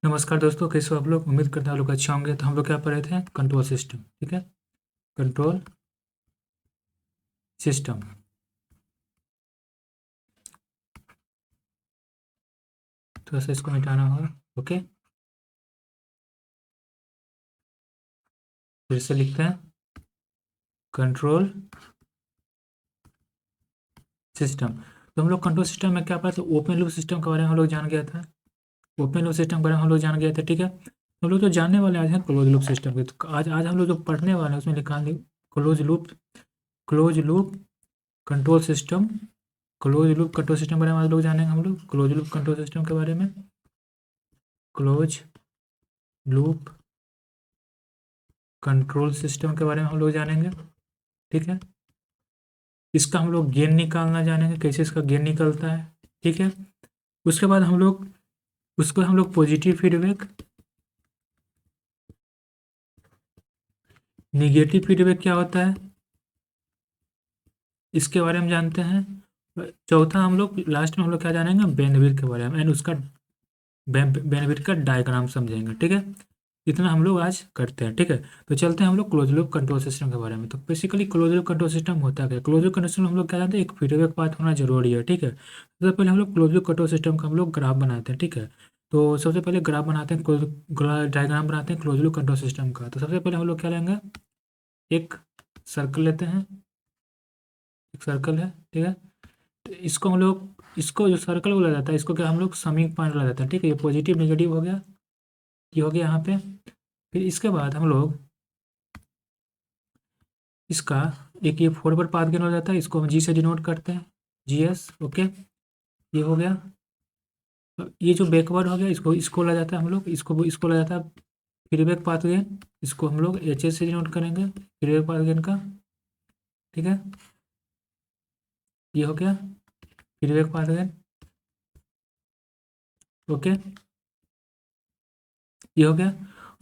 नमस्कार दोस्तों, कैसे हो आप लोग। उम्मीद करते हैं आप लोग अच्छे होंगे। तो हम लोग क्या पढ़ रहे थे, कंट्रोल सिस्टम। ठीक है, कंट्रोल सिस्टम। थोड़ा सा इसको मिटाना होगा। ओके, फिर से लिखते हैं कंट्रोल सिस्टम। तो हम लोग कंट्रोल सिस्टम में क्या पढ़ा था, ओपन लूप सिस्टम के बारे में हम लोग जान गया था। ओपन लूप सिस्टम के बारे में हम लोग जान गया था। ठीक है, हम लोग जो जानने वाले आज हैं क्लोज लूप सिस्टम के। तो आज हम लोग जो पढ़ने वाले हैं उसमें लिखा है close loop control system. Close loop control system के बारे में आज लोग जानेंगे। हम लोग क्लोज लूप कंट्रोल सिस्टम के बारे में, क्लोज लूप कंट्रोल सिस्टम के बारे में हम लोग जानेंगे। ठीक है, इसका हम लोग गेन निकालना जानेंगे, कैसे इसका गेन निकलता है। ठीक है, उसके बाद हम लोग पॉजिटिव फीडबैक, निगेटिव फीडबैक क्या होता है इसके बारे में जानते हैं। चौथा हम लोग लास्ट में हम लोग क्या जानेंगे, बैंडविड्थ के बारे में, एंड उसका बैंडविड्थ का डायग्राम समझेंगे। ठीक है, इतना हम लोग आज करते हैं। ठीक है, तो चलते हैं हम लोग क्लोज लूप कंट्रोल सिस्टम के बारे में। तो basically close loop control system होता क्या है। क्लोज लूप कंट्रोल सिस्टम हम लोग क्या जानते हैं, एक फीडबैक पाथ होना जरूरी है। ठीक है, सबसे पहले हम लोग क्लोज लूप कंट्रोल सिस्टम का हम लोग ग्राफ बनाते हैं। ठीक है, तो सबसे पहले ग्राफ बनाते हैं, डायग्राम बनाते हैं क्लोज लूप कंट्रोल सिस्टम का। तो सबसे पहले हम लोग क्या लेंगे, एक सर्कल लेते हैं। एक सर्कल है, ठीक है, तो इसको जो सर्कल बोला जाता है, इसको क्या हम लोग समिंग पॉइंट बोला जाता है। ठीक है, ये पॉजिटिव नेगेटिव हो गया, ये हो गया यहाँ पे। फिर इसके बाद हम लोग इसका एक ये फॉरवर्ड पाथ गेन हो जाता है, इसको हम जी से डिनोट करते हैं, GS। ओके, ये हो गया। अब ये जो बैकवर्ड हो गया, इसको ला जाता है हम लोग, इसको ला जाता है फीडबैक पाथ गेन। इसको हम लोग HS से डिनोट करेंगे, फीडबैक पाथ गेन का। ठीक है, ये हो गया फीडबैक पाथ गेन। ओके, ये हो गया।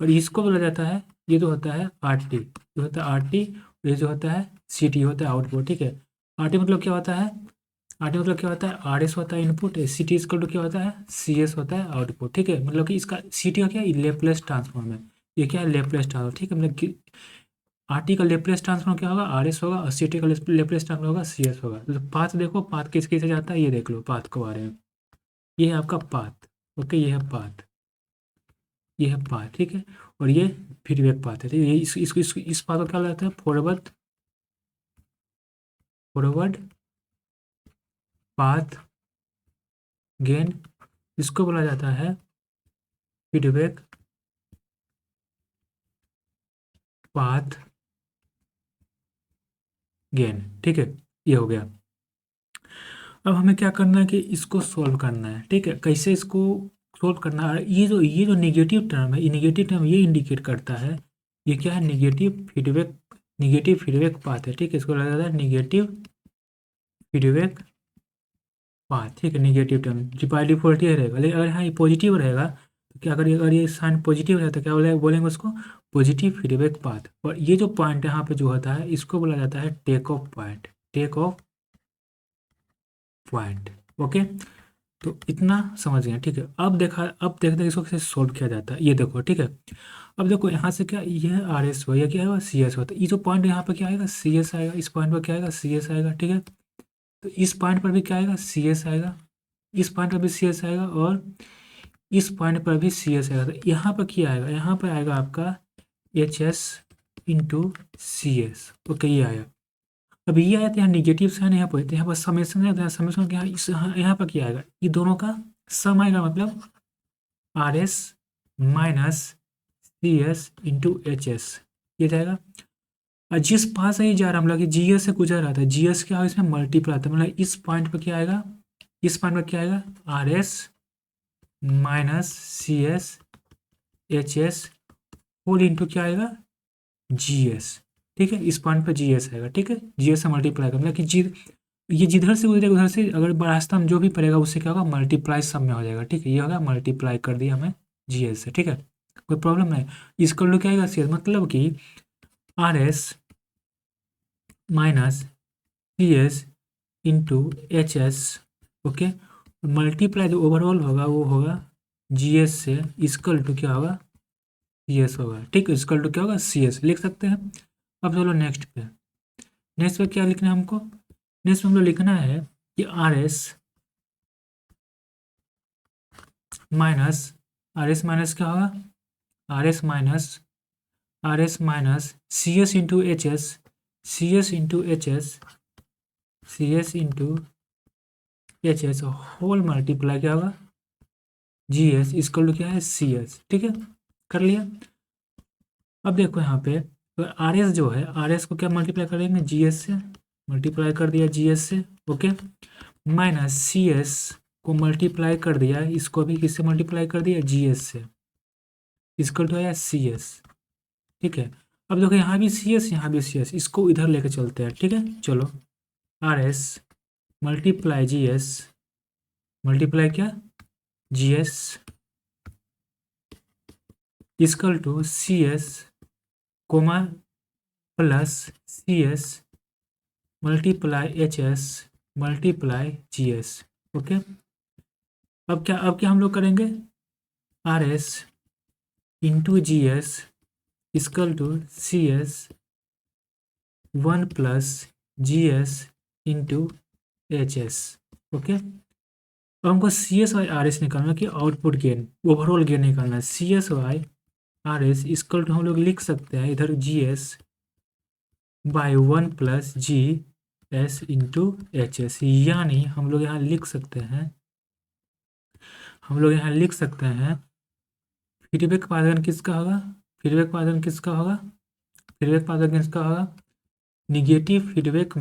और इसको बोला जाता है, ये जो होता है RT, ये होता है RT, ये जो होता है CT होता है आउटपुट। ठीक है, RT मतलब क्या होता है, RT मतलब क्या होता है, RS होता है इनपुट, CT इसका क्या होता है, CS होता है आउटपुट। ठीक है, मतलब कि इसका CT का क्या है, लेप्लेस ट्रांसफॉर्म है। ये क्या है, लेप्लेस ट्रांसफॉर्म। ठीक है, मतलब कि RT का लेप्लेस ट्रांसफॉर्म क्या होगा, RS होगा, और CT का लेप्लेस ट्रांसफॉर्म होगा, CS होगा। तो पाथ देखो, पाथ किस किस से जाता है, ये देख लो पाथ के बारे में। ये है आपका पाथ। ओके, ये है पाथ, ये है पाथ। ठीक है, और ये फीडबैक पाथ है। ठीक है, ये इस पाथ को क्या कहते हैं, फॉरवर्ड फॉरवर्ड पाथ गेन। इसको बोला जाता है फीडबैक पाथ गेन। ठीक है, ये हो गया। अब हमें क्या करना है कि इसको सॉल्व करना है। ठीक है, कैसे इसको सॉल्व करना है, ये जो निगेटिव टर्म है, ये निगेटिव टर्म ये इंडिकेट करता है, ये क्या है, निगेटिव फीडबैक पाथ है। ठीक है, इसको बोला जाता है निगेटिव फीडबैक पाथ। ठीक है, निगेटिव टर्म बाई डिफॉल्ट ये रहेगा, लेकिन अगर यहाँ ये पॉजिटिव रहेगा तो क्या, अगर ये साइन पॉजिटिव रहता है, क्या बोलेंगे उसको, पॉजिटिव फीडबैक पाथ। और ये जो पॉइंट यहाँ पे जो होता है, इसको बोला जाता है take off point, take off point. Okay, तो इतना समझ गए। ठीक है, अब देखते हैं इसको कैसे सोल्व किया जाता है। ये देखो, ठीक है, अब देखो यहाँ से क्या, ये RS हो, या क्या होगा, CS होता है। ये जो पॉइंट यहाँ पे क्या आएगा, CS आएगा, इस पॉइंट पर क्या आएगा, CS आएगा। ठीक है, तो इस पॉइंट पर भी क्या आएगा, CS आएगा, इस पॉइंट पर भी CS आएगा, और इस पॉइंट पर भी CS आएगा। तो यहाँ पर क्या आएगा, यहाँ पर आएगा आपका HS इंटू CS। ओके, ये आया। अब ये आया तो यहाँ निगेटिव साइन, यहाँ पर समेशन है, तो यहाँ समेशन क्या, यहाँ पर क्या आएगा, ये दोनों का सम आएगा, मतलब RS minus CS into HS, ये जाएगा। और जिस पास से ही जा रहा है, मतलब कि GS से गुजर रहा था, GS क्या होगा, इसमें मल्टीप्लाई आता है, मतलब इस पॉइंट पर क्या आएगा, इस पॉइंट पर क्या आएगा, RS minus CS HS whole into क्या आएगा, GS। ठीक है, इस पॉइंट पर GS आएगा। ठीक है, GS से मल्टीप्लाई कर, मतलब कि ये जिधर से गुजरेगा उधर से, अगर रास्ता में जो भी पड़ेगा उससे क्या होगा, मल्टीप्लाई सब में हो जाएगा। ठीक है, ये होगा मल्टीप्लाई कर दिया हमें GS से। ठीक है, कोई प्रॉब्लम नहीं। इसका लोग क्या आएगा, CS, मतलब कि RS minus CS into HS। Okay, multiply जो ओवरऑल होगा वो होगा GS से इक्वल टू क्या होगा, CS होगा। ठीक है, इक्वल टू क्या होगा, CS लिख सकते हैं। अब चलो नेक्स्ट पे, नेक्स्ट पे क्या लिखना है हमको, नेक्स्ट में हम लोग लिखना है कि RS माइनस क्या होगा, RS minus CS into HS, CS into HS whole multiply क्या होगा, GS इक्वल टू क्या है, CS। ठीक है, कर लिया। अब देखो यहाँ पे तो RS जो है, RS को क्या मल्टीप्लाई करेंगे, GS से, मल्टीप्लाई कर दिया GS से। ओके, माइनस CS को मल्टीप्लाई कर दिया, इसको भी किससे मल्टीप्लाई कर दिया, GS से, इक्वल टू आया CS। ठीक है, अब देखो यहाँ भी CS, यहाँ भी CS, इसको इधर लेके चलते हैं। ठीक है, चलो RS मल्टीप्लाई GS, मल्टीप्लाई क्या, GS equal to CS comma plus CS multiply HS multiply GS। Okay, अब क्या हम लोग करेंगे, RS into GS equal to CS 1 plus GS into HS। Okay, अब हमको CS बाई RS निकालना कि आउटपुट गेन, ओवरऑल गेन निकालना है। CS by RS equal to हम लोग लिख सकते हैं इधर GS by 1 plus GS into HS, यानी हम लोग यहाँ लिख सकते हैं, फीडबैक पाथवेन किसका होगा, फीडबैक पाथवेन किसका होगा, फीडबैक पाथवेन किसका होगा, निगेटिव फीडबैक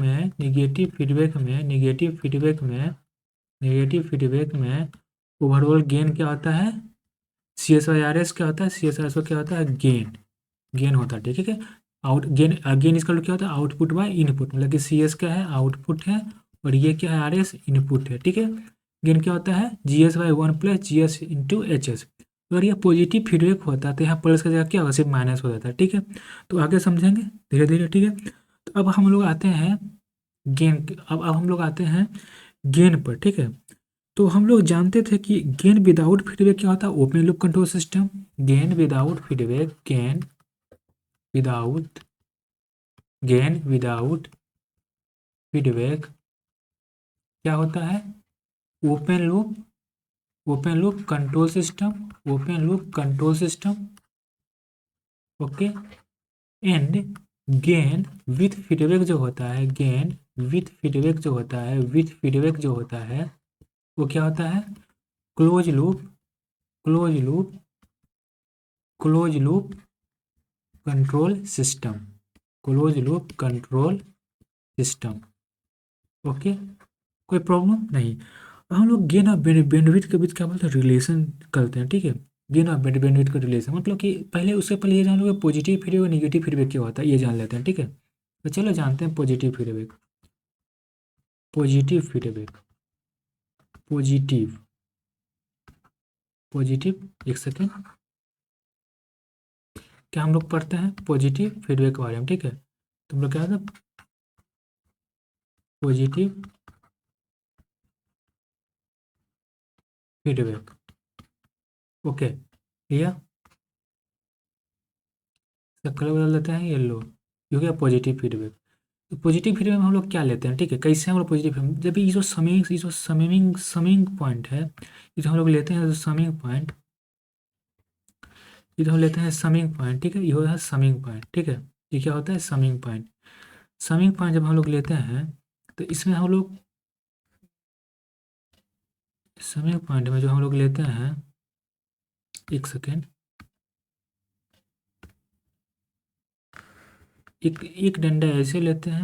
में ओवरऑल गेन क्या होता है, CS/RS क्या होता है, CS/RS क्या होता है, गेन होता है। ठीक है, आउट गेन इसका क्या होता है, आउटपुट बाय इनपुट, मतलब कि CS क्या है, आउटपुट है, और ये क्या है, RS इनपुट है। ठीक है, गेन क्या होता है, GS/1 plus GS into HS। अगर ये पॉजिटिव फीडबैक होता है तो यहाँ प्लस का जगह क्या होगा, सिर्फ माइनस हो जाता है। ठीक है, तो आगे समझेंगे धीरे धीरे। ठीक है, तो अब हम लोग आते हैं गेन, अब हम लोग आते हैं गेन पर। ठीक है, तो हम लोग जानते थे कि गेन विदाउट फीडबैक क्या होता है, open loop control system. Gain without feedback, gain without feedback क्या होता है, open loop control system. Okay, and gain with feedback जो होता है, विथ फीडबैक जो होता है वो क्या होता है, close loop control system. Okay, कोई प्रॉब्लम नहीं। हम लोग गेन और बैंडविड्थ के बीच क्या बोलते हैं, रिलेशन करते हैं। ठीक है, गेन और बैंडविड्थ का रिलेशन, मतलब कि पहले उससे पहले ये जान लो पॉजिटिव फीडबैक और निगेटिव फीडबैक क्या होता है, ये जान लेते हैं। ठीक है, तो चलो जानते हैं पॉजिटिव फीडबैक। पॉजिटिव एक सेकेंड, क्या हम लोग पढ़ते हैं पॉजिटिव फीडबैक के बारे में। ठीक है, तुम लोग क्या होता है, पॉजिटिव फीडबैक। ओके, भैया इसका कलर बदल देते हैं येलो, ये हो गया पॉजिटिव फीडबैक। तो पॉजिटिव फीडबैक में हम लोग क्या लेते हैं, ठीक है, कैसे हम लोग पॉजिटिव, जब ये जो समिंग पॉइंट है, ये जो हम लोग लेते हैं, समिंग पॉइंट, ये जो हम लेते हैं समिंग पॉइंट। ठीक है, ये होता है समिंग पॉइंट। ठीक है, ये क्या होता है, समिंग पॉइंट जब हम लोग लेते हैं तो इसमें हम लोग समिंग पॉइंट में जो हम लोग लेते हैं, एक सेकेंड, एक डंडा ऐसे लेते हैं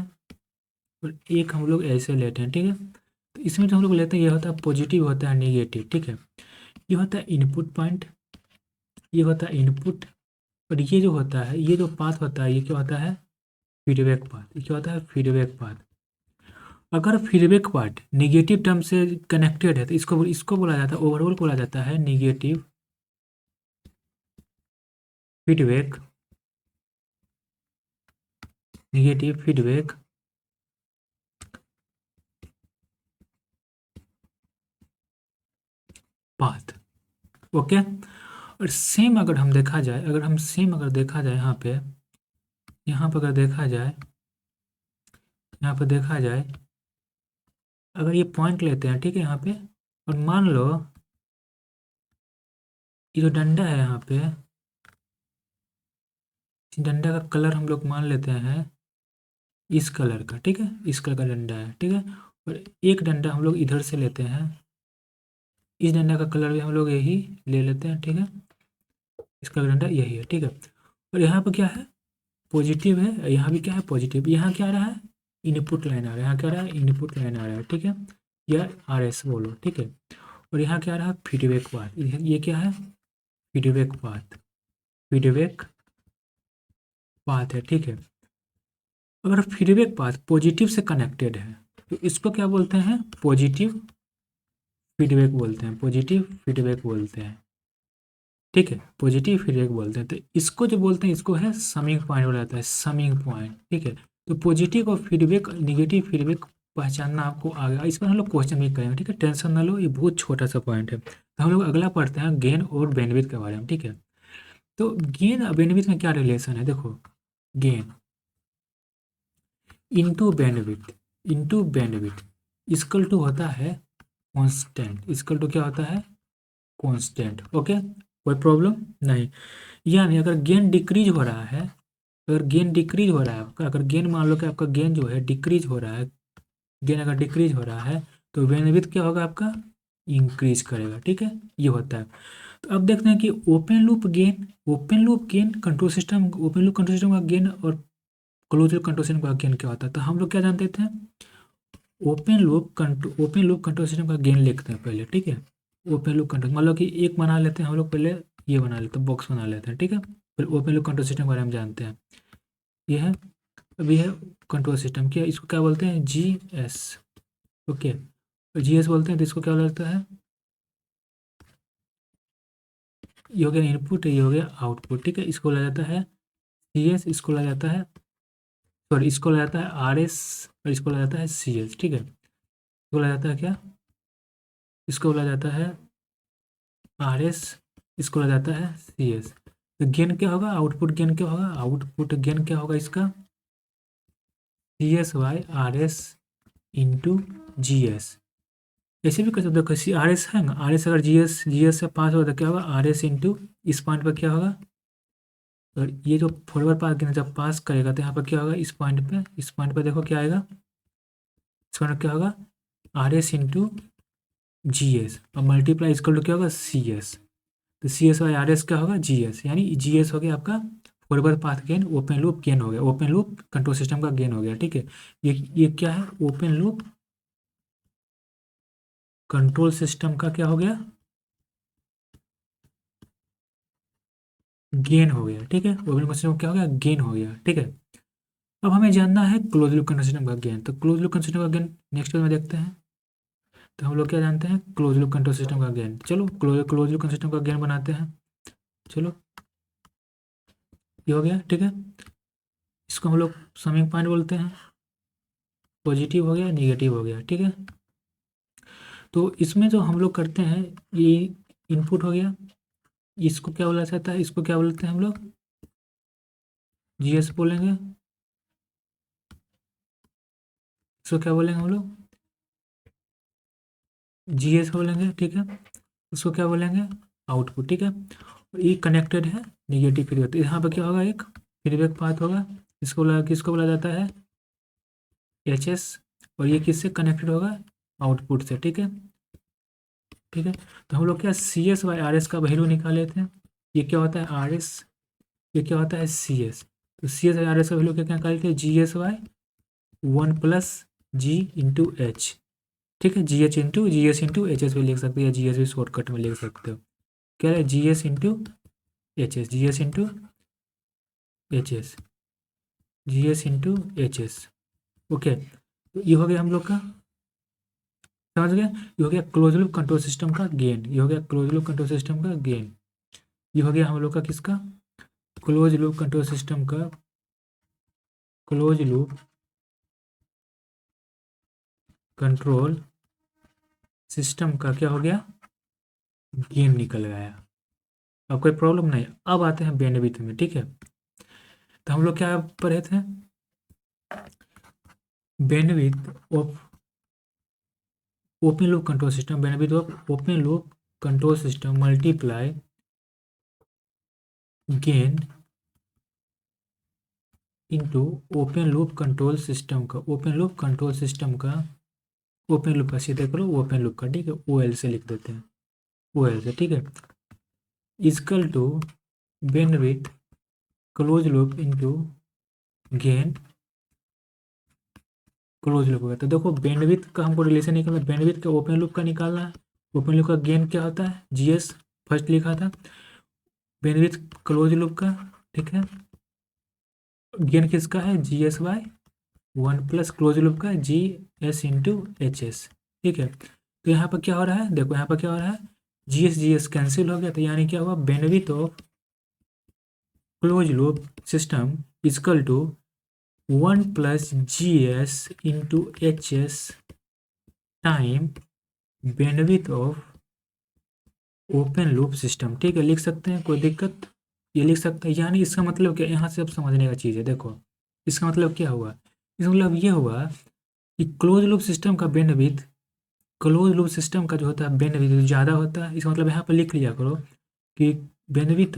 और एक हम लोग ऐसे लेते हैं। ठीक है, तो इसमें जो हम लोग लेते हैं ये होता है पॉजिटिव, होता है नेगेटिव। ठीक है, ये होता है इनपुट पॉइंट, ये होता है इनपुट, और ये जो होता है, ये जो पाथ होता है, ये क्या होता है, फीडबैक पाथ। ये क्या होता है, फीडबैक पाथ। अगर फीडबैक पार्ट निगेटिव टर्म से कनेक्टेड है तो इसको बोला जाता है, ओवरऑल बोला जाता है निगेटिव फीडबैक, पाथ। ओके। और सेम अगर हम देखा जाए, अगर हम सेम अगर देखा जाए यहाँ पे अगर देखा जाए, यहाँ पे देखा जाए, अगर ये पॉइंट लेते हैं, ठीक है, यहाँ पे, और मान लो ये जो डंडा है यहाँ पे, इस डंडा का कलर हम लोग मान लेते हैं इस कलर का, ठीक है, इस कलर का डंडा है, ठीक है। और एक डंडा हम लोग इधर से लेते हैं, इस डंडा का कलर भी हम लोग यही ले लेते हैं, ठीक है, इसका डंडा यही है, ठीक है। और यहाँ पर क्या है, पॉजिटिव है, यहाँ भी क्या है, पॉजिटिव। यहाँ क्या आ रहा है, इनपुट लाइन आ रहा है, यहाँ क्या आ रहा है, इनपुट लाइन आ रहा है, ठीक है, या आर एस बोलो, ठीक है। और यहाँ क्या आ रहा है, फीडबैक पाथ, ये क्या है, फीडबैक पाथ, फीडबैक पाथ है, ठीक है। अगर फीडबैक पाथ पॉजिटिव से कनेक्टेड है तो इसको क्या बोलते हैं, पॉजिटिव फीडबैक बोलते हैं, पॉजिटिव फीडबैक बोलते हैं, ठीक है, पॉजिटिव फीडबैक बोलते हैं। तो इसको जो बोलते हैं, इसको है समिंग पॉइंट बोला जाता है, समिंग पॉइंट, ठीक है। तो पॉजिटिव और फीडबैक, निगेटिव फीडबैक पहचानना आपको आ गया। इस पर हम लोग क्वेश्चन भी करेंगे, ठीक है, टेंशन ना लो, ये बहुत छोटा सा पॉइंट है। तो हम लोग अगला पढ़ते हैं गेन और बैंडविड्थ के बारे में, ठीक है। तो गेन और बैंडविड्थ में क्या रिलेशन है, देखो, gain into bandwidth equal to होता है कांस्टेंट, इक्वल टू क्या होता है, कांस्टेंट, ओके, कोई प्रॉब्लम नहीं। यानी अगर गेन डिक्रीज हो रहा है, अगर गेन डिक्रीज हो रहा है आपका, अगर गेन मान लो कि आपका गेन जो है डिक्रीज हो रहा है, गेन अगर डिक्रीज हो रहा है तो बैंडविड्थ क्या होगा आपका, इंक्रीज करेगा, ठीक है, ये होता है। तो अब देखते हैं कि open loop gain control system, open loop control system का गेन और क्लोज लूप कंट्रोल सिस्टम का गेन क्या होता है। तो हम लोग क्या जानते थे, ओपन लूप कंट्रोल सिस्टम का गेन लिखते हैं पहले, ठीक है। ओपन लूप कंट्रोल मान लो कि एक बना लेते हैं हम लोग, पहले ये बना लेते हैं, बॉक्स बना लेते हैं, ठीक है, फिर ओपन लूप कंट्रोल सिस्टम के बारे में जानते हैं। ये है, अभी है कंट्रोल सिस्टम, क्या इसको क्या बोलते हैं, G S, okay. G S बोलते हैं, तो इसको क्या बोलता है, ये हो गया इनपुट, ये हो गया आउटपुट, ठीक है। इसको बोला जाता है सी एस, इसको बोला जाता है, सॉरी, इसको बोला जाता है आर एस, और इसको बोला जाता है सी एस, ठीक है। इसको बोला जाता है क्या, इसको बोला जाता है आर एस, इसको बोला जाता है सी एस। तो गेन क्या होगा, आउटपुट गेन क्या होगा, आउटपुट गेन क्या होगा इसका, C S by R S into G S. ऐसे भी कर सकते हो, किसी आर एस है ना, आर एस अगर जी एस से पास होगा तो क्या होगा, आर एस इंटू इस पॉइंट पर क्या होगा, और ये जो फॉरवर्ड पाथ गेन जब पास करेगा तो यहाँ पर क्या होगा, इस पॉइंट पे, इस पॉइंट पे देखो क्या आएगा, इस पॉइंट पर क्या होगा, R S into G S, और मल्टीप्लाई इसको क्या होगा, सी एस। तो C S by R S क्या होगा, जी एस, यानी जी एस हो गया आपका forward path gain, open loop gain हो गया, ओपन लूप कंट्रोल सिस्टम का गेन हो गया, ठीक है। ये क्या है, ओपन लूप कंट्रोल सिस्टम का क्या हो गया, गेन हो गया, ठीक है, ओपन लूप सिस्टम क्या हो गया, गेन हो गया, ठीक है। अब हमें जानना है क्लोज लूप कंट्रोल सिस्टम का गेन। तो क्लोज लूप कंट्रोल सिस्टम का गेन नेक्स्ट में देखते हैं। तो हम लोग क्या जानते हैं, क्लोज लूप कंट्रोल सिस्टम का गेन। चलो क्लोज लूप कंट्रोल सिस्टम का गेन बनाते हैं। चलो, ये हो गया, ठीक है। इसको हम लोग समिंग पॉइंट बोलते हैं, पॉजिटिव हो गया, निगेटिव हो गया, ठीक है। तो इसमें जो हम लोग करते हैं, ये इनपुट हो गया, इसको क्या बोला जाता है, इसको क्या बोलते हैं हम लोग, जीएस बोलेंगे, इसको क्या बोलेंगे हम लोग, जीएस बोलेंगे, ठीक है। उसको क्या बोलेंगे, आउटपुट, ठीक है। और ये कनेक्टेड है निगेटिव फीडबैक, तो यहाँ पर क्या होगा, एक फीडबैक पाथ होगा, किसको बोला जाता है, एच एस। और ये किससे कनेक्टेड होगा, आउटपुट से, ठीक है, ठीक है। तो हम लोग क्या C S by R S का वैल्यू निकाल लेते हैं। ये क्या होता है, आर एस, ये क्या होता है, सी एस। तो C S by R S का वैल्यू क्या निकालते हैं, G S by 1 + G into H, ठीक है, G H into G S into H S भी लिख सकते हो, या जी एस भी शॉर्टकट में लिख सकते हो। क्या है, G S into H S, जी एस इंटू एच एस, जी S into H S, okay. तो ये हो गया हम लोग का, समझ गए, ये हो गया क्लोज लूप कंट्रोल सिस्टम का गेन, ये हो गया क्लोज लूप कंट्रोल सिस्टम का गेन। ये हो गया हम लोग का किसका, क्लोज लूप कंट्रोल सिस्टम का, क्लोज लूप कंट्रोल सिस्टम का क्या हो गया, गेन निकल गया। अब कोई प्रॉब्लम नहीं। अब आते हैं बैंडविड्थ में, ठीक है। तो हम लोग क्या पढ़े थे, bandwidth of open loop control system, bandwidth of open loop control system multiply gain into open loop control system का, ओपन लूप कंट्रोल सिस्टम का, ओपन लूप का सीधे करो ओपन लूप का, ठीक है, ओ एल से लिख देते हैं, ओ एल से, ठीक है, equal to bandwidth close loop into gain close loop होगा। तो देखो बैंडविड्थ का हमको रिलेशन निकालना, बैंडविड्थ का ओपन लूप का निकालना है, ओपन लूप का गेन क्या होता है, जीएस फर्स्ट लिखा था, बैंडविड्थ क्लोज लूप का, ठीक है, गेन किसका है, G S by one plus close loop का G S into H S, ठीक है। तो यहाँ पर क्या हो रहा है, देखो यहाँ पर क्या हो रहा है, जी एस कैंसिल हो गया, तो यानी क्या हुआ, bandwidth of close loop system equal to one plus G S into H S time bandwidth of open loop system, ठीक है, लिख सकते हैं, कोई दिक्कत, ये लिख सकते हैं। यानी इसका मतलब क्या, यहाँ से अब समझने का चीज़ है, देखो इसका मतलब क्या हुआ, इसका मतलब ये हुआ कि क्लोज लूप सिस्टम का बैंडविड्थ, क्लोज लूप सिस्टम का जो होता है बैंडविड्थ ज़्यादा होता है, इसका मतलब यहाँ पर लिख लिया करो कि bandwidth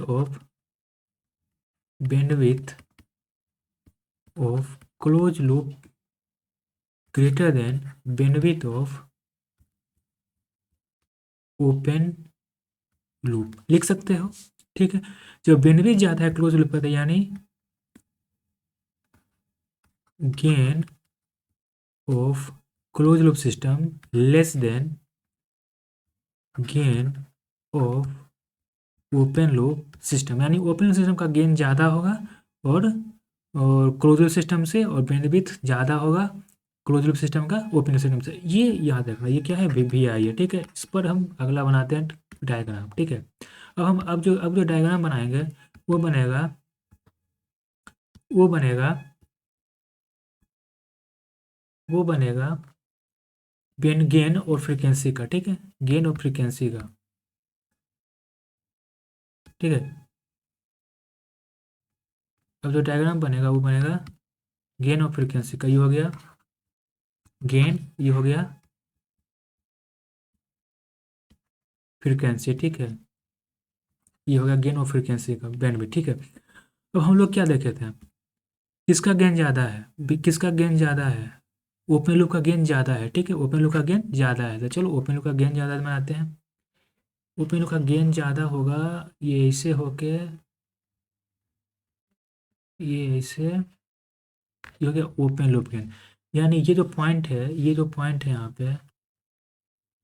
of close loop greater than bandwidth of open loop, लिख सकते हो, ठीक है। जब बैंडविड्थ ज़्यादा है क्लोज लूप का, यानी gain of close loop system less than gain of open loop system, यानी ओपन लूप सिस्टम का गेन ज़्यादा होगा और क्लोज लूप सिस्टम से, और बैंडविड्थ ज़्यादा होगा क्लोज लूप सिस्टम का ओपन लूप सिस्टम से। ये याद रखना, ये क्या है, वी आई है, ठीक है। इस पर हम अगला बनाते हैं डायग्राम, ठीक है। अब जो डायग्राम बनाएंगे वो बनेगा, वो बनेगा वो बनेगा गेन और फ्रीक्वेंसी का, ठीक है, गेन और फ्रीक्वेंसी का, ठीक है। अब जो डायग्राम बनेगा वो बनेगा गेन और फ्रीक्वेंसी का, ये हो गया गेन, ये हो गया फ्रीक्वेंसी, ठीक है, ये हो गया गेन और फ्रीक्वेंसी का बैंडविड्थ, ठीक है। अब हम लोग क्या देखे थे, किसका गेन ज़्यादा है, किसका गेन ज़्यादा है, ओपन लूप का गेन ज़्यादा है, ठीक है, ओपन लूप का गेन ज़्यादा है, तो चलो ओपन लूप का गेन ज़्यादा बनाते हैं। ओपन लूप का गेन ज़्यादा होगा, ये ऐसे होके, ये ऐसे, ये हो गया ओपन लूप गेन। यानी ये जो पॉइंट है, ये जो पॉइंट है यहाँ पे,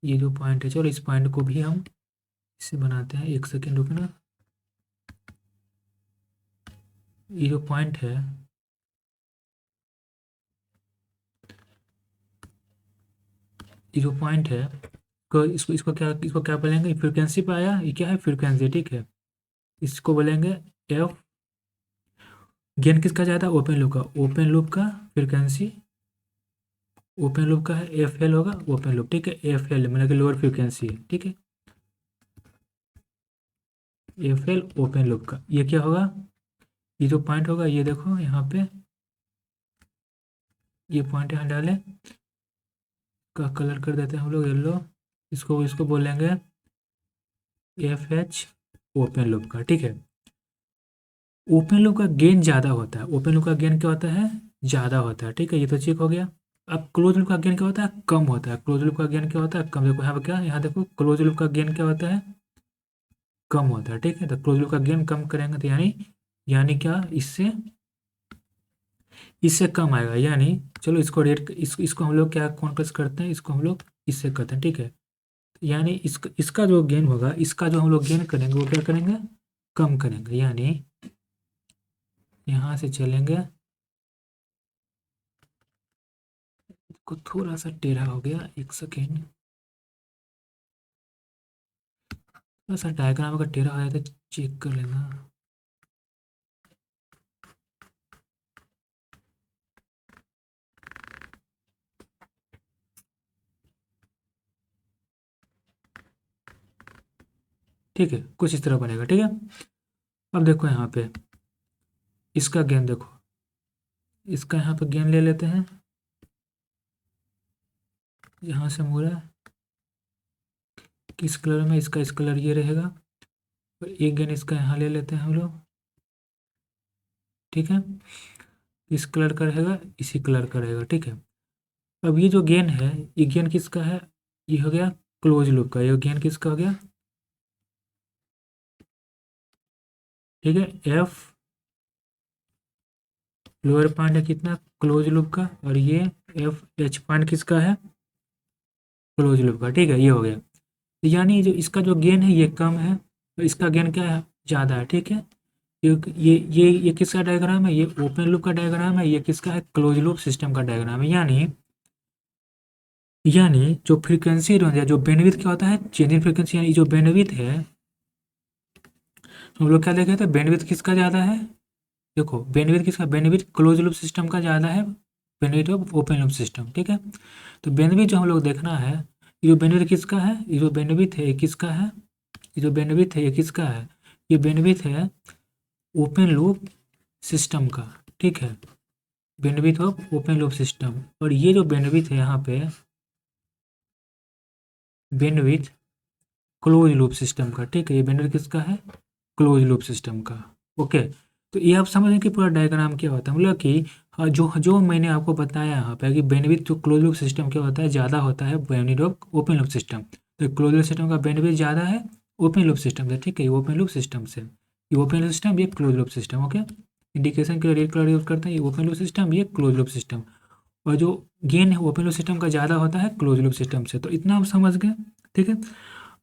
ये जो पॉइंट है, चलो इस पॉइंट को भी हम इसे बनाते हैं, एक सेकेंड रुकना। ये जो पॉइंट है, ये जो पॉइंट है, को इसको क्या बोलेंगे, फ्रीक्वेंसी पे आया, ये क्या है, फ्रीक्वेंसी, ठीक है, इसको बोलेंगे एफ। गेन किसका ज़्यादा, ओपन लूप का, ओपन लूप का फ्रीक्वेंसी, ओपन लूप का है एफ एल होगा, ओपन लूप, ठीक है, एफ एल मतलब कि लोअर फ्रीक्वेंसी है, ठीक है, एफ एल ओपन लूप का, ये क्या होगा, ये जो पॉइंट होगा, ये देखो यहाँ पे, ये पॉइंट यहाँ डालें, का कलर कर देते हैं हम लोग येलो, इसको इसको बोलेंगे एफ एच ओपन लूप का, ठीक है। ओपन लूप का गेन ज़्यादा होता है, ओपन लूप का गेन क्या होता है, ज़्यादा होता है, ठीक है, ये तो चेक हो गया। अब क्लोज लूप का गेन क्या होता है, कम होता है, क्लोज लूप का गेन क्या होता है, कम, देखो यहाँ पर क्या, यहाँ देखो क्लोज लूप का गेन क्या होता है, कम होता है, ठीक है। तो क्लोज लूप का गेन कम करेंगे तो यानी, यानी क्या, इससे इससे कम आएगा, यानी चलो इसको इसको हम लोग क्या कॉन्ट्रास्ट करते हैं, इसको हम लोग इससे करते हैं, ठीक है। यानी इसका जो गेन होगा, इसका जो हम लोग गेन करेंगे वो क्या करेंगे, कम करेंगे, यानी यहाँ से चलेंगे, को थोड़ा सा टेढ़ा हो गया, एक सेकेंड, थोड़ा सा डायग्राम अगर टेढ़ा हो जाए तो चेक कर लेना। ठीक है, कुछ इस तरह बनेगा। ठीक है, अब देखो यहाँ पे इसका गेन देखो, इसका यहाँ पे गेन ले लेते हैं, यहाँ से मूला किस कलर में, इसका इस कलर ये रहेगा, और एक गेन इसका यहाँ ले लेते हैं हम लोग। ठीक है, इस कलर का रहेगा, इसी कलर का रहेगा। ठीक है, अब ये जो गेन है, ये गेन किसका है, ये हो गया क्लोज लूप का, ये गेन किसका हो गया, ठीक है, एफ लोअर पॉइंट है कितना, क्लोज लूप का, और ये एफ एच पॉइंट किसका है, क्लोज लूप का। ठीक है, ये हो गया, यानी जो इसका जो गेन है ये कम है, और इसका गेन क्या है, ज़्यादा है। ठीक है, ये किसका डायग्राम है, ये ओपन लूप का डायग्राम है, ये किसका है, क्लोज लूप सिस्टम का डायग्राम है। यानी जो फ्रीक्वेंसी रेंज है, जो बैंडविड्थ क्या होता है, चेंज इन फ्रीक्वेंसी, यानी जो बैंडविड्थ है, हम लोग क्या देखे थे, बैंडविड्थ किसका ज़्यादा है, देखो बैंडविड्थ किसका, बैंडविड्थ क्लोज लूप सिस्टम का ज़्यादा है, bandwidth of open loop system. ठीक है, तो बैंडविड्थ जो हम लोग देखना है, ये जो बैंडविड्थ किसका है, ये जो बैंडविड्थ है ये किसका है, ये जो बैंडविड्थ है ये किसका है, ये बैंडविड्थ है ओपन लूप सिस्टम का। ठीक है, bandwidth of open loop system, और ये जो बैंडविड्थ है यहाँ पे बैंडविड्थ क्लोज लूप सिस्टम का। ठीक है, ये बैंडविड्थ किसका है, क्लोज लूप सिस्टम का। ओके, तो ये आप समझ रहे कि पूरा डायग्राम क्या होता है, मतलब कि हाँ, जो जो मैंने आपको बताया यहाँ पे कि बैंडविड्थ जो क्लोज लूप सिस्टम क्या होता है, ज़्यादा होता है bandwidth of open loop system. तो क्लोज लूप सिस्टम का बैंडविड्थ ज़्यादा है ओपन लूप सिस्टम से। ठीक है, ये ओपन लूप सिस्टम से, ये ओपन लूप सिस्टम, ये close loop system. Okay, indication के लिए रेड कलर यूज करते हैं, ये ओपन लूप सिस्टम, ये क्लोज लूप सिस्टम, और जो गेन है ओपन लूप सिस्टम का ज़्यादा होता है क्लोज लूप सिस्टम से। तो इतना आप समझ गए। ठीक है,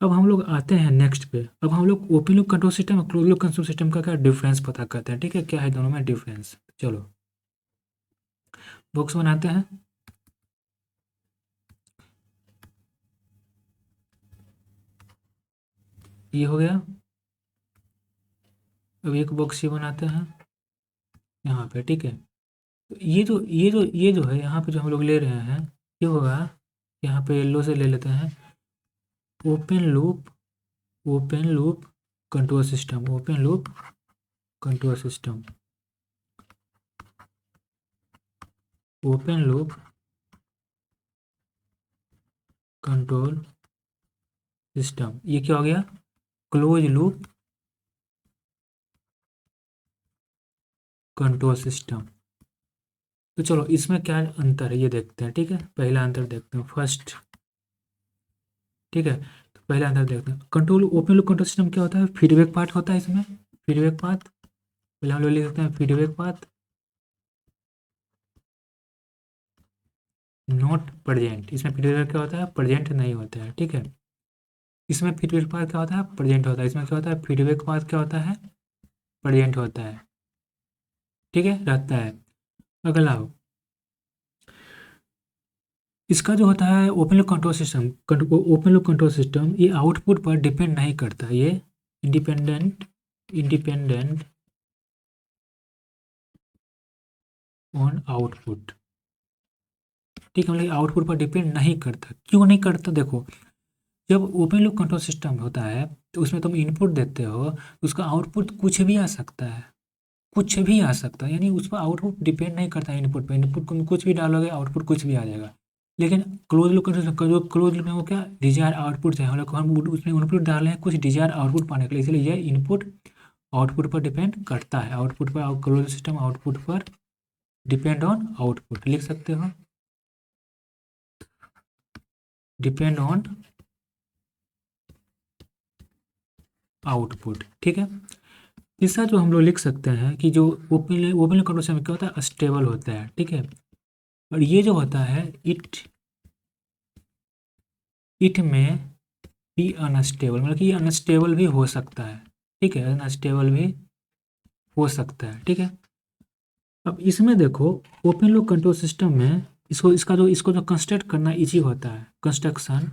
अब हम लोग आते हैं नेक्स्ट पे। अब हम लोग ओपन लूप कंट्रोल सिस्टम और क्लोज लूप कंट्रोल सिस्टम का क्या डिफरेंस पता करते हैं। ठीक है, क्या है दोनों में डिफरेंस, चलो बॉक्स बनाते हैं। ये हो गया, अब एक बॉक्स ये बनाते हैं यहाँ पे। ठीक है, तो ये जो है यहाँ पे जो हम लोग ले रहे हैं, ये होगा, यहाँ पे येलो से ले लेते हैं, open loop control system, open loop control system, open loop control system. ये क्या हो गया, क्लोज लूप कंट्रोल सिस्टम। तो चलो इसमें क्या अंतर है ये देखते हैं। ठीक है, पहला अंतर देखते हैं फर्स्ट। ठीक है, तो पहला अंतर देखते हैं, control open loop control system क्या होता है, फीडबैक पार्ट होता है इसमें, फीडबैक पाथ, पहले हम लोग लिख सकते हैं फीडबैक पाथ नॉट प्रेजेंट। इसमें फीडबैक क्या होता है, प्रेजेंट नहीं होता है। ठीक है, इसमें फीडबैक पाथ क्या होता है, प्रेजेंट होता है, इसमें क्या होता है, फीडबैक पाथ क्या होता है, प्रेजेंट होता है। ठीक है, रहता है। अगला इसका जो होता है open loop control system, open loop control system ये आउटपुट पर डिपेंड नहीं करता, ये इंडिपेंडेंट ऑन आउटपुट। ठीक है, मतलब आउटपुट पर डिपेंड नहीं करता। क्यों नहीं करता, देखो जब ओपन लूप कंट्रोल सिस्टम होता है तो उसमें तुम इनपुट देते हो, तो उसका आउटपुट कुछ भी आ सकता है, कुछ भी आ सकता है, यानी उस पर आउटपुट डिपेंड नहीं करता इनपुट पे, इनपुट को कुछ भी डालोगे आउटपुट कुछ भी आ जाएगा। लेकिन क्लोज लूप कंट्रोल, जो क्लोज लूप में वो क्या डिजायर आउटपुट है, हम उसमें इनपुट डाल रहे हैं कुछ डिजायर आउटपुट पाने के लिए, इसलिए यह इनपुट आउटपुट पर डिपेंड करता है, आउटपुट पर, क्लोज सिस्टम आउटपुट पर डिपेंड ऑन आउटपुट लिख सकते हो, डिपेंड ऑन आउटपुट। ठीक है, तीसरा जो हम लोग लिख सकते हैं कि जो ओपन कंट्रोल सिस्टम क्या होता है, स्टेबल होता है। ठीक है, और ये जो होता है इट में भी अनस्टेबल, मतलब कि ये अनस्टेबल भी हो सकता है। ठीक है, अनस्टेबल भी हो सकता है। ठीक है, अब इसमें देखो ओपन लूप कंट्रोल सिस्टम में इसको जो कंस्ट्रक्ट करना इजी होता है, कंस्ट्रक्शन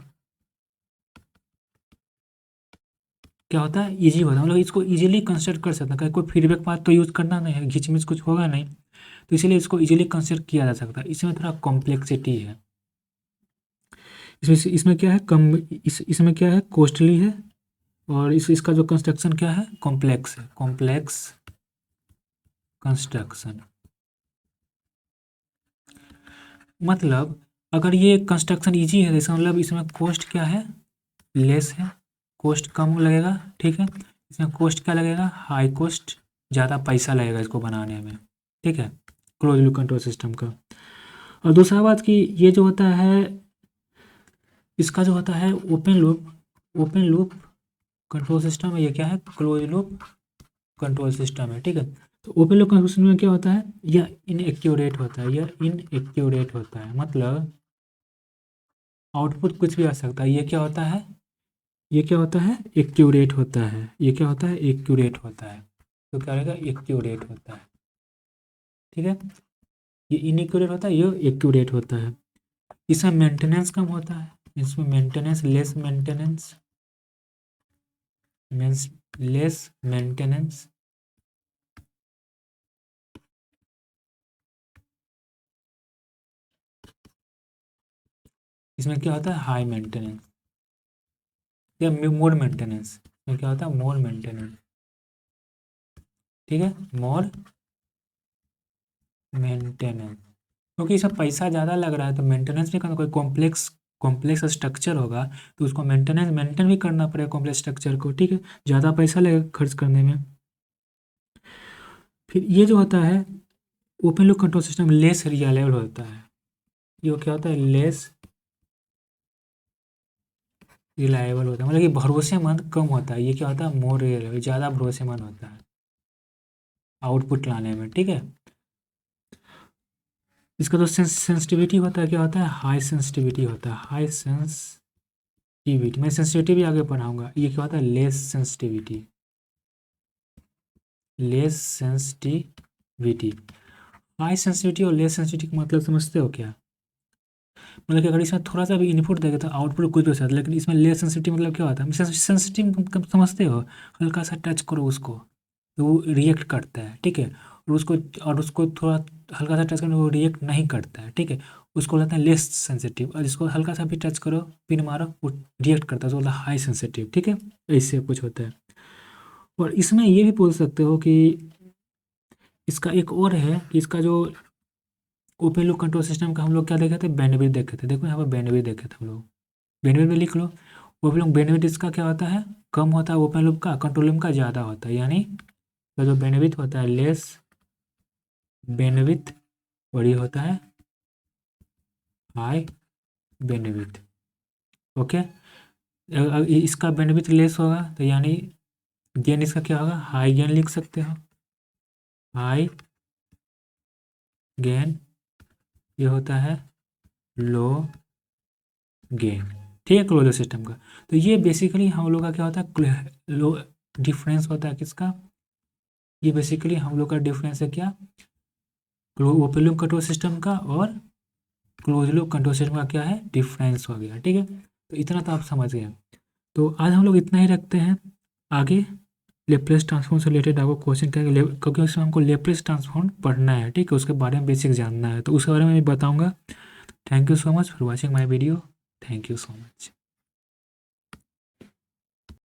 क्या होता है, इजी होता है, मतलब इसको इजीली कंस्ट्रक्ट कर सकता है, कोई फीडबैक पाथ तो यूज़ करना नहीं है, घिचमिच कुछ होगा नहीं, तो इसीलिए इसको इजीली कंस्ट्रक्ट किया जा सकता है। इसमें थोड़ा कॉम्प्लेक्सिटी है, इसमें क्या है, इसमें क्या है, कॉस्टली है, और इसका जो कंस्ट्रक्शन क्या है, कॉम्प्लेक्स है, कॉम्प्लेक्स कंस्ट्रक्शन। मतलब अगर ये कंस्ट्रक्शन इजी है, इसका मतलब इसमें कॉस्ट क्या है, लेस है, कॉस्ट कम लगेगा, ठीक है। इसमें कॉस्ट क्या लगेगा, हाई कॉस्ट, ज़्यादा पैसा लगेगा इसको बनाने में, ठीक है, क्लोज लूप कंट्रोल सिस्टम का। और दूसरा बात कि ये जो होता है, इसका जो होता है ओपन लूप कंट्रोल सिस्टम है, ये क्या है, क्लोज लूप कंट्रोल सिस्टम है, ठीक है। तो ओपन लूप कंट्रोल सिस्टम में क्या होता है, यह इनएक्यूरेट होता है, यह इनएक्यूरेट होता है, मतलब आउटपुट कुछ भी आ सकता है। ये क्या होता है, ये क्या होता है, एक्यूरेट होता है, ये क्या होता है, एक्यूरेट होता है। तो क्या रहेगा, एक्यूरेट होता है, ठीक है। ये इनएक्यूरेट होता है, ये एक्यूरेट होता है। इसमें मेंटेनेंस कम होता है, इसमें maintenance less maintenance means less maintenance. इसमें क्या होता है, हाई मेंटेनेंस या मोर मेंटेनेंस। इसमें क्या होता है, मोर मेंटेनेंस, ठीक है, मोर मेंटेनेंस। क्योंकि इसमें पैसा ज़्यादा लग रहा है तो मेंटेनेंस भी करना, कोई कॉम्प्लेक्स स्ट्रक्चर होगा तो उसको मेंटेन भी करना पड़ेगा कॉम्प्लेक्स स्ट्रक्चर को, ठीक है, ज़्यादा पैसा लगेगा खर्च करने में। फिर ये जो होता है open loop control system less reliable होता है, ये क्या होता है, लेस रिलायबल होता है, मतलब कि भरोसेमंद कम होता है। ये क्या होता है, मोर रिलायबल, ज़्यादा भरोसेमंद होता है आउटपुट लाने में, ठीक है। इसका जो सेंसिटिविटी होता है, क्या होता है, हाई सेंसिटिविटी होता है, हाई सेंसिटिविटी। मैं सेंसिटिविटी भी आगे पढ़ाऊंगा। ये क्या होता है, less sensitivity, less sensitivity. High sensitivity और लेस सेंसिटिविटी का मतलब समझते हो क्या, मतलब कि अगर इसमें थोड़ा सा भी इनपुट देगा तो आउटपुट कुछ भी हो सकता है, लेकिन इसमें लेस सेंसिटिव मतलब क्या होता है, सेंसिटिव समझते हो, हल्का सा टच करो उसको तो वो रिएक्ट करता है, ठीक है। और उसको थोड़ा हल्का सा टच करने वो रिएक्ट नहीं करता है, ठीक है, उसको बोलते हैं लेस सेंसिटिव। और जिसको हल्का सा भी टच करो, पिन मारो, वो रिएक्ट करता है, तो बोलता है हाई सेंसिटिव, ठीक है। ऐसे कुछ होता है। और इसमें ये भी बोल सकते हो कि इसका एक और है कि इसका जो ओपन लूप कंट्रोल सिस्टम का हम लोग क्या देखे थे, बैंडविड्थ देखे थे। देखो यहाँ पर बैंडविड्थ देखे थे हम लोग, बैंडविड्थ में लिख लो। ओपन लूप बैंडविड्थ इसका क्या होता है, कम होता है, ओपन लूप का, कंट्रोल लूप का ज़्यादा होता है, यानी तो जो बैंडविड्थ होता है लेस बैंडविड्थ, और ये होता है हाई बैंडविड्थ, ओके। इसका बैंडविड्थ लेस होगा तो यानी गेन इसका क्या होगा, हाई गेन लिख सकते हो, हाई गेन। ये होता है लो गेन, ठीक है, क्लोजर सिस्टम का। तो ये बेसिकली हम लोग का क्या होता है, लो डिफरेंस होता है किसका, ये बेसिकली हम लोग का डिफरेंस है क्या, ओपन लूप कंट्रोल सिस्टम का और क्लोज लूप कंट्रोल सिस्टम का क्या है, डिफरेंस हो गया, ठीक है। तो इतना तो आप समझ गए। तो आज हम लोग इतना ही रखते हैं, आगे लेप्लेस ट्रांसफॉर्म से रिलेटेड आपको क्वेश्चन करेंगे, क्योंकि उसमें हमको लेप्लेस ट्रांसफॉर्म पढ़ना है, ठीक है, उसके बारे में बेसिक जानना है, तो उसके बारे में भी बताऊंगा। Thank you so much for watching my video, thank you so much.